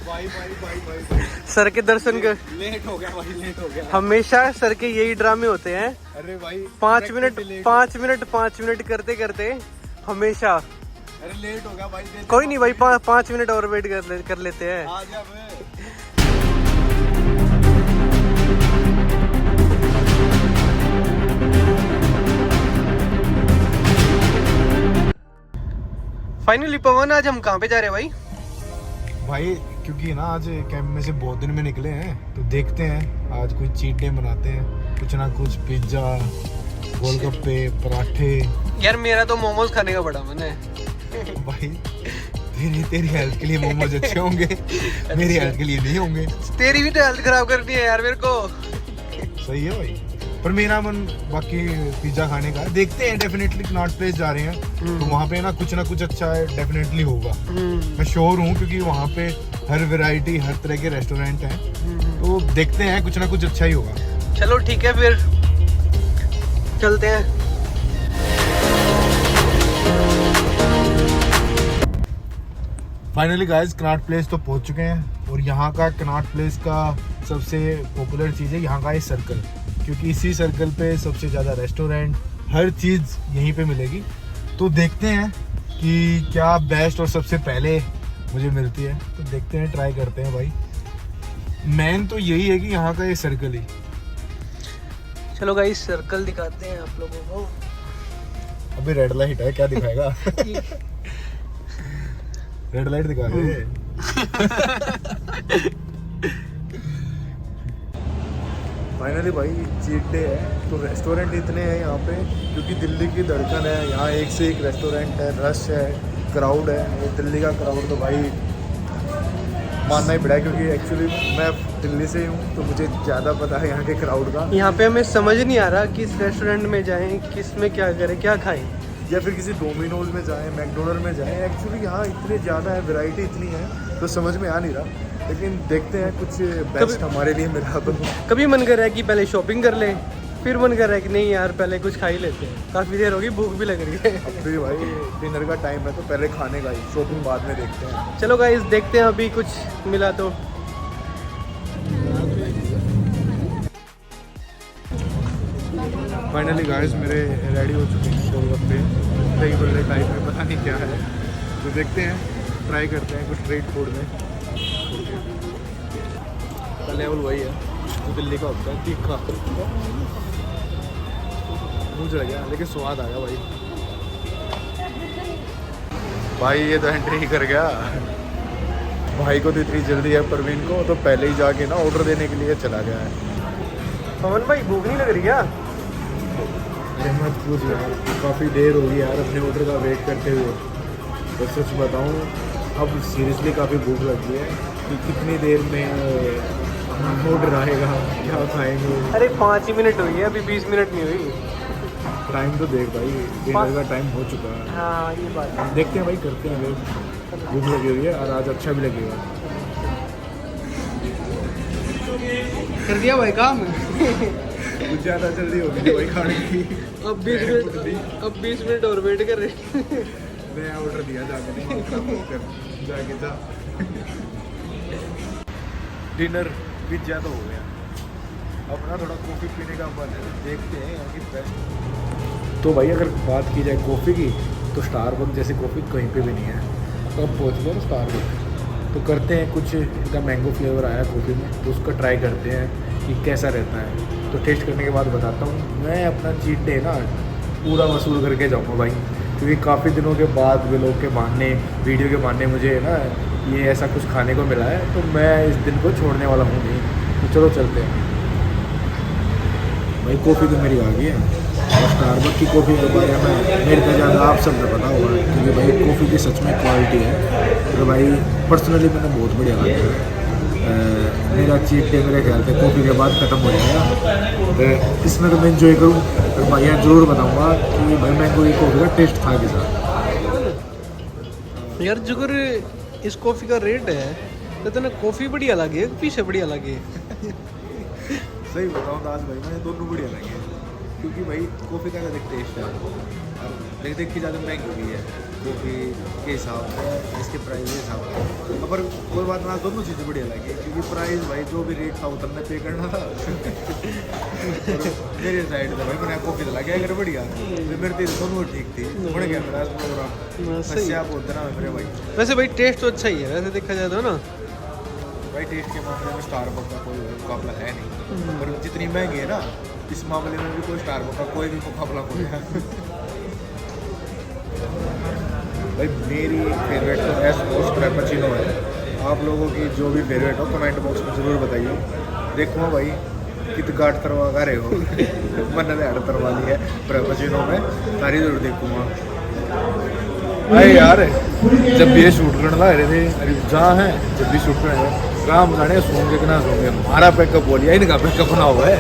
भाई भाई भाई भाई सर के दर्शन कर। लेट हो गया भाई, लेट हो गया। हमेशा सर के यही ड्रामे होते हैं। अरे भाई 5 मिनट करते करते हमेशा। अरे लेट हो गया भाई। कोई नहीं भाई, 5 मिनट और वेट कर लेते हैं। आ जा बे। फाइनली पवन, आज हम कहाँ पे जा रहे हैं भाई? भाई क्योंकि ना आज कैंप में से बहुत दिन में निकले हैं, तो देखते हैं आज कुछ चीट डे मनाते हैं। कुछ ना कुछ पिज्जा, गोलगप्पे, पराठे। यार मेरा तो मोमोज खाने का बड़ा मन है। भाई तेरी हेल्थ के लिए मोमोज अच्छे होंगे, मेरी हेल्थ के लिए नहीं होंगे। तेरी भी तो हेल्थ खराब करनी है यार मेरे को। सही है भाई, पर मेरा मन बाकी पिज्जा खाने का। देखते हैं, डेफिनेटली कनॉट प्लेस जा रहे हैं तो वहाँ पे ना कुछ अच्छा डेफिनेटली होगा। मैं श्योर हूँ, क्योंकि वहाँ पे हर वैरायटी, हर तरह के रेस्टोरेंट हैं। तो देखते हैं, कुछ ना कुछ अच्छा ही होगा। चलो ठीक है, फिर चलते हैं। फाइनली गाइस कनॉट प्लेस तो पहुंच चुके हैं, और यहाँ का कनॉट प्लेस का सबसे पॉपुलर चीज़ है यहाँ का ये सर्कल, क्योंकि इसी सर्कल पे सबसे ज़्यादा रेस्टोरेंट, हर चीज़ यहीं पे मिलेगी। तो देखते हैं कि क्या बेस्ट और सबसे पहले मुझे मिलती है, तो देखते हैं, ट्राई करते हैं भाई। मेन तो यही है कि यहाँ का ये सर्कल ही। चलो गाइस सर्कल दिखाते हैं आप लोगों को। अभी रेड लाइट है, क्या दिखाएगा? रेड लाइट दिखा रहे। फाइनली भाई चीट डे है, तो रेस्टोरेंट इतने हैं यहाँ पे, क्योंकि दिल्ली की धड़कन है। यहाँ एक से एक रेस्टोरेंट है, रश है, क्राउड है। ये दिल्ली का क्राउड तो भाई मानना ही पड़ा है, क्योंकि एक्चुअली मैं दिल्ली से ही हूँ, तो मुझे ज़्यादा पता है यहाँ के क्राउड का। यहाँ पे हमें समझ नहीं आ रहा किस रेस्टोरेंट में जाएं, किस में क्या करें, क्या खाएं, या फिर किसी डोमिनोज में जाएं, मैकडोनल्ड में जाएं। एक्चुअली यहाँ इतने ज़्यादा है, वैरायटी इतनी है, तो समझ में आ नहीं रहा। लेकिन देखते हैं कुछ बेस्ट हमारे लिए मिला तो। कभी मन कर रहा है कि पहले शॉपिंग कर लें, फिर मन कर रहा है कि नहीं यार पहले कुछ खा ही लेते हैं। काफ़ी देर होगी, भूख भी लग रही है। अब भी भाई डिनर का टाइम है, तो पहले खाने का ही, शॉपिंग बाद में देखते हैं। चलो गाइस देखते हैं अभी कुछ मिला तो। फाइनली गाइस मेरे रेडी हो चुके हैं गोलगप्पे, दही बल्ले टाइप में, पता नहीं क्या है, तो देखते हैं, ट्राई करते हैं कुछ स्ट्रीट फूड में। का लेवल वही है जो दिल्ली का होता है, तीखा, मुँह चढ़ गया, लेकिन स्वाद आ गया भाई। भाई ये तो एंट्री ही कर गया। भाई को तो इतनी जल्दी है प्रवीण को, तो पहले ही जाके ना ऑर्डर देने के लिए चला गया है। पवन भाई भूख नहीं लग रही क्या? मत पूछ यार, काफ़ी देर हो गई यार अपने ऑर्डर का वेट करते हुए। तो सच बताऊँ, अब सीरियसली काफ़ी भूख लगी है कि कितनी देर में ऑर्डर आएगा, क्या खाएंगे। अरे 5 ही मिनट हुई है, अभी 20 मिनट नहीं हुई। टाइम तो देख भाई, डिनर का टाइम हो चुका है। हाँ ये बात है। देखते हैं भाई, करते हैं वेट। भूख लगी हुई है और आज अच्छा भी लगेगा। कर दिया भाई काम। कुछ ज़्यादा जल्दी हो गई भाई खाने की। अब 20 मिनट और वेट कर रहे। नया ऑर्डर दिया जाके जा। डिनर पिज्जा तो हो गया, अब ना थोड़ा कॉफ़ी पीने का मन है, देखते हैं यहाँ की बेस्ट। तो भाई अगर बात की जाए कॉफ़ी की, तो स्टारबक्स जैसी कॉफ़ी कहीं पे भी नहीं है। तो अब पहुँच गए स्टारबक्स, तो करते हैं कुछ, इनका मैंगो फ्लेवर आया कॉफ़ी में, तो उसका ट्राई करते हैं कि कैसा रहता है। तो टेस्ट करने के बाद बताता हूँ। मैं अपना चीट डे ना पूरा वसूल करके जाऊँगा भाई, क्योंकि काफ़ी दिनों के बाद व्लॉग के बहाने, वीडियो के बहाने मुझे ना ये ऐसा कुछ खाने को मिला है, तो मैं इस दिन को छोड़ने वाला हूँ नहीं। तो चलो चलते हैं भाई। कॉफ़ी तो मेरी आ गई है, और स्टारबक्स की कॉफ़ी के बारे में मेरे से ज़्यादा आप सब ने पता होगा, क्योंकि भाई कॉफ़ी की सच में क्वालिटी है। तो भाई पर्सनली मैंने बहुत बढ़िया लगा है। मेरा चीट डे मेरे ख्याल से कॉफ़ी के बाद ख़त्म हो जाएगा। इसमें तो मैं इंजॉय करूँ, और भाई यहाँ ज़रूर बताऊँगा कि भाई मैंगो की कॉफ़ी का टेस्ट था कैसा। यार जुगर इस कॉफ़ी का रेट है तो ना, कॉफ़ी बढ़िया लगी, पीछे बढ़िया लगी। सही बताऊँ दास भाई, मैंने दोनों बढ़िया लगे, क्योंकि भाई कॉफ़ी का अलग टेस्ट है, और देख के ज़्यादा महंगी भी है। कॉफ़ी के हिसाब से, इसके प्राइस के हिसाब से। पर कोई बात ना, दोनों चीज़ें बढ़िया लगी क्योंकि प्राइस भाई जो भी रेट था उतना पे करना था। मेरे साइड से भाई मैंने कॉफ़ी दिला के अगर बढ़िया तो मेरे तो दोनों ठीक थी, बढ़ गया मेरा प्रोग्राम। सही आप बोलते ना मेरे भाई। वैसे भाई टेस्ट तो अच्छा ही है वैसे देखा जाए तो ना। भाई टेस्ट के मामले में स्टारबक्स का कोई मुकाबला है नहीं, पर जितनी महंगी है ना इस मामले में भी कोई स्टारबक्स का कोई भी मुकाबला कोई है। भाई मेरी फेवरेट तो एस्प्रेसो फ्रैपेचिनो है। आप लोगों की जो भी फेवरेट हो कमेंट बॉक्स में ज़रूर बताइए। देखो भाई कित गाट तरवा का रहे हो। मैंने तो हड़ तरवा ली है फ्रैपेचिनो में, सारी जरूर देखूँगा। अरे यार जब भी ये शूट करने ला रहे थे, अरे जहाँ है जब भी शूट करने काम जाने सोंगे कि ना सोंगे, हमारा पैकअप बोलिए इनका पैकअप बना हुआ है।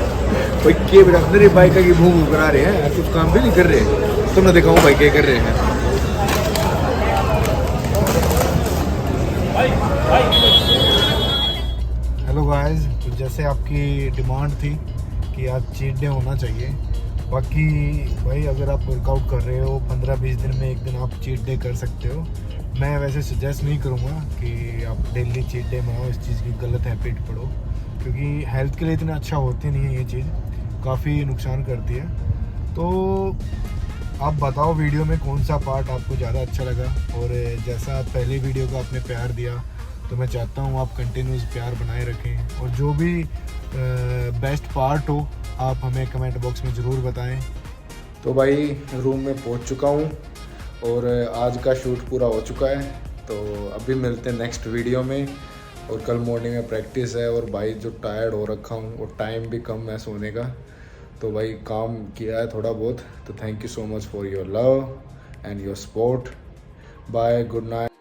भाई के मेरी बाइक की भूख करा रहे हैं, कुछ काम भी नहीं कर रहे। तुमने दिखाऊँ भाई क्या कर रहे हैं। हेलो गाइस, तो जैसे आपकी डिमांड थी कि आज चीट डे होना चाहिए। बाकी भाई अगर आप वर्कआउट कर रहे हो 15-20 दिन में एक दिन आप चीट डे कर सकते हो। मैं वैसे सजेस्ट नहीं करूँगा कि आप डेली चीट डे बनाओ, इस चीज़ की गलत हैबिट पड़ो, क्योंकि हेल्थ के लिए इतना अच्छा होती नहीं है ये चीज़, काफ़ी नुकसान करती है। तो आप बताओ वीडियो में कौन सा पार्ट आपको ज़्यादा अच्छा लगा, और जैसा पहले वीडियो को आपने प्यार दिया तो मैं चाहता हूँ आप कंटिन्यूस प्यार बनाए रखें, और जो भी बेस्ट पार्ट हो आप हमें कमेंट बॉक्स में ज़रूर बताएं। तो भाई रूम में पहुँच चुका हूँ और आज का शूट पूरा हो चुका है, तो अभी मिलते हैं नेक्स्ट वीडियो में। और कल मॉर्निंग में प्रैक्टिस है, और भाई जो टायर्ड हो रखा हूँ और टाइम भी कम है सोने का, तो भाई काम किया है थोड़ा बहुत। तो thank you so much for your love and your support. Bye, good night.